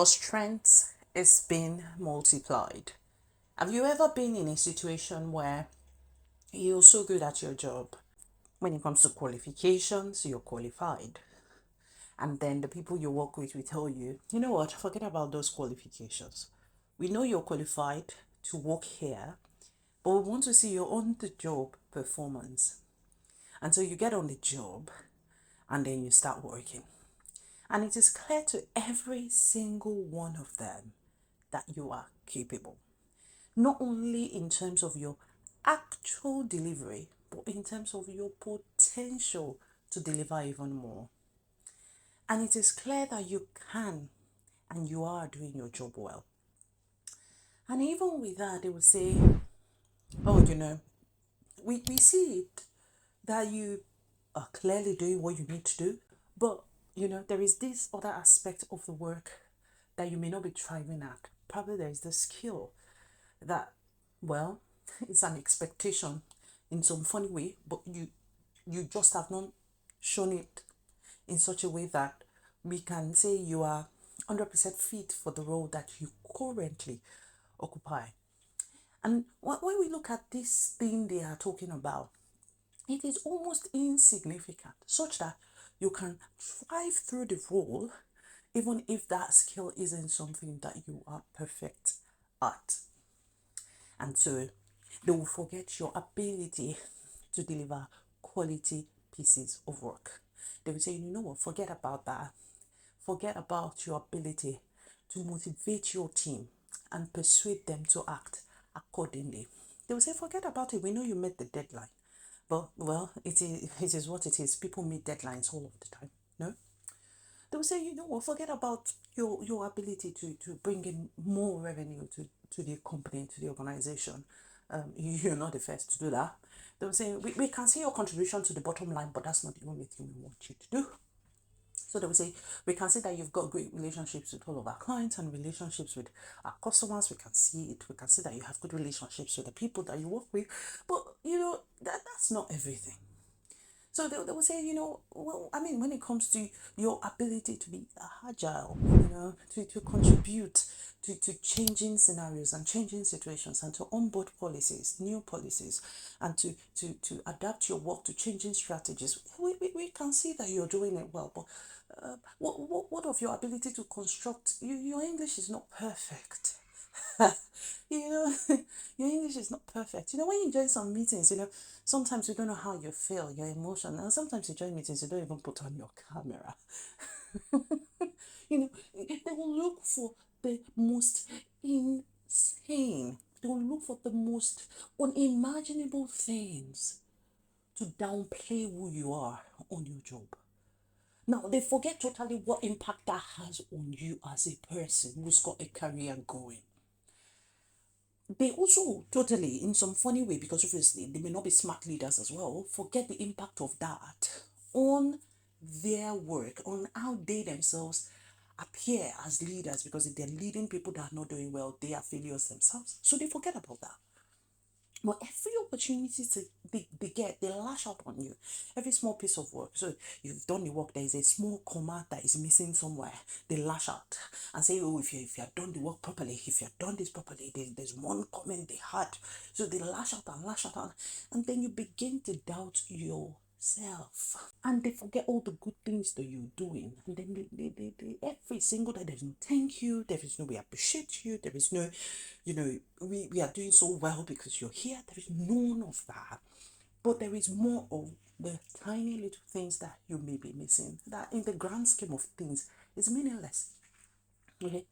your strength is being multiplied. Have you ever been in a situation where you're so good at your job? When it comes to qualifications, you're qualified. And then the people you work with will tell you, you know what, forget about those qualifications. We know you're qualified to work here, but we want to see your on the job performance. And so you get on the job and then you start working. And it is clear to every single one of them that you are capable. Not only in terms of your actual delivery, but in terms of your potential to deliver even more. And it is clear that you can and you are doing your job well. And even with that, they would say, oh, we see it that you are clearly doing what you need to do, but there is this other aspect of the work that you may not be thriving at. Probably there is the skill that, well, it's an expectation in some funny way, but you just have not shown it in such a way that we can say you are 100% fit for the role that you currently occupy. And when we look at this thing they are talking about, it is almost insignificant, such that you can thrive through the role even if that skill isn't something that you are perfect at. And so they will forget your ability to deliver quality pieces of work. They will say, you know what, forget about that. Forget about your ability to motivate your team and persuade them to act accordingly. They will say, forget about it. We know you met the deadline. But, well, it is what it is. People meet deadlines all of the time. No? They will say, you know what, forget about your ability to bring in more revenue to the company, to the organization. You're not the first to do that. They will say, we can see your contribution to the bottom line, but that's not the only thing we want you to do. So they will say, we can see that you've got great relationships with all of our clients and relationships with our customers. We can see it. We can see that you have good relationships with the people that you work with. But, that's not everything. So they will say, well, I mean, when it comes to your ability to be agile, to contribute to changing scenarios and changing situations and to onboard policies, new policies, and to adapt your work to changing strategies, we can see that you're doing it well. But what of your ability to construct? Your English is not perfect. you know, your English is not perfect. When you join some meetings, sometimes you don't know how you feel, your emotion, and sometimes you join meetings, you don't even put on your camera. They will look for the most insane, they will look for the most unimaginable things to downplay who you are on your job. Now, they forget totally what impact that has on you as a person who's got a career going. They also totally, in some funny way, because obviously they may not be smart leaders as well, forget the impact of that on their work, on how they themselves appear as leaders, because if they're leading people that are not doing well, they are failures themselves. So they forget about that. But every opportunity they get, they lash out on you. Every small piece of work. So you've done the work, there is a small comma that is missing somewhere. They lash out and say, oh, if you have done the work properly, if you have done this properly, there's one comment they had. So they lash out, and then you begin to doubt yourself. And they forget all the good things that you're doing. And then they every single day, there's no thank you, there is no we appreciate you, there is no, we are doing so well because you're here. There is none of that. But there is more of the tiny little things that you may be missing, that in the grand scheme of things is meaningless. Okay?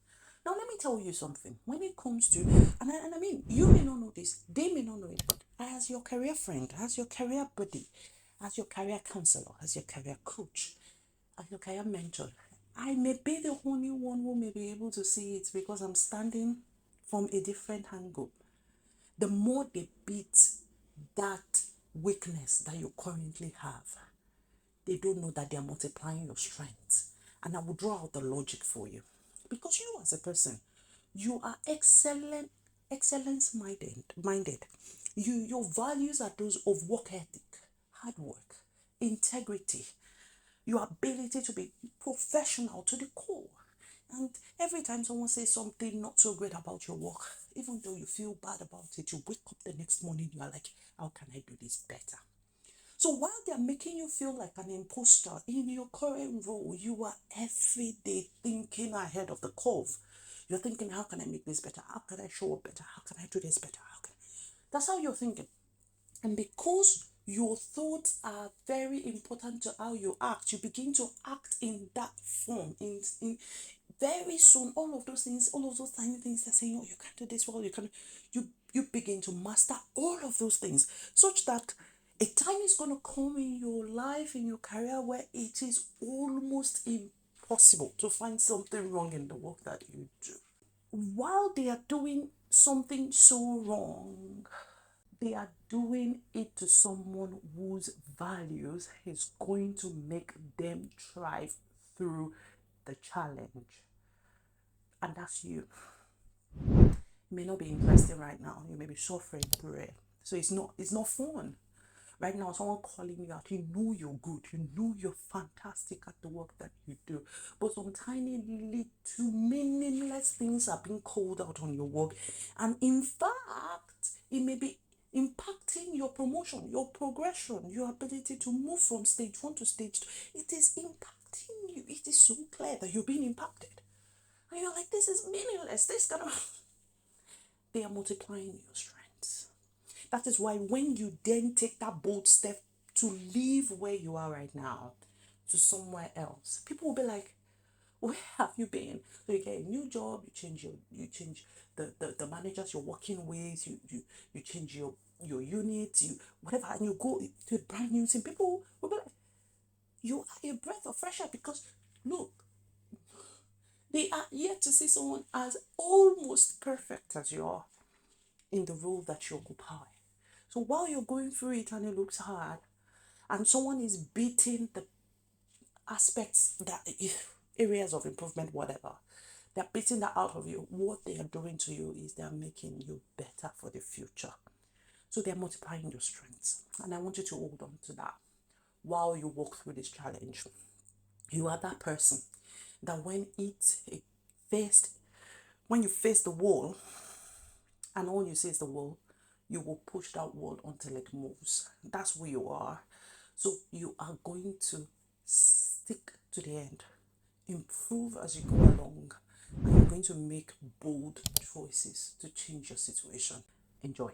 Now let me tell you something. When it comes to, and I mean, you may not know this, they may not know it, but as your career friend, as your career buddy, as your career counselor, as your career coach, as your career mentor, I may be the only one who may be able to see it because I'm standing from a different angle. The more they beat that weakness that you currently have, they don't know that they are multiplying your strength. And I will draw out the logic for you. Because you as a person, you are excellence minded. Your values are those of work ethic, hard work, integrity, your ability to be professional to the core. And every time someone says something not so great about your work, even though you feel bad about it, you wake up the next morning, you are like, how can I do this better? So while they're making you feel like an imposter in your current role, you are every day thinking ahead of the curve. You're thinking, how can I make this better? How can I show up better? How can I do this better? That's how you're thinking. And because your thoughts are very important to how you act, you begin to act in that form. In very soon, all of those things, all of those tiny things that saying, oh, you can't do this well, you begin to master all of those things, such that a time is gonna come in your life, in your career, where it is almost impossible to find something wrong in the work that you do. While they are doing something so wrong, they are doing it to someone whose values is going to make them thrive through the challenge. And that's you. It may not be interesting right now. You may be suffering through it. So it's not fun. Right now, someone calling you out, you know you're good, you know you're fantastic at the work that you do. But some tiny little meaningless things are being called out on your work. And in fact, it may be impacting your promotion, your progression, your ability to move from stage one to stage two. It is impacting you. It is so clear that you're being impacted. And you're like, this is meaningless. This kind of they are multiplying your strengths. That is why when you then take that bold step to leave where you are right now to somewhere else, people will be like, where have you been? So you get a new job, you change the managers you're working with, you change your unit, you whatever, and you go to a brand new team. People will be like, you are a breath of fresh air because look, they are yet to see someone as almost perfect as you are in the role that you occupy. So while you're going through it and it looks hard, and someone is beating the aspects that areas of improvement, whatever, they're beating that out of you. What they are doing to you is they're making you better for the future. So they're multiplying your strengths. And I want you to hold on to that while you walk through this challenge. You are that person that faced when you face the wall and all you see is the wall, you will push that wall until it moves. That's who you are. So you are going to stick to the end, improve as you go along, and you're going to make bold choices to change your situation. Enjoy.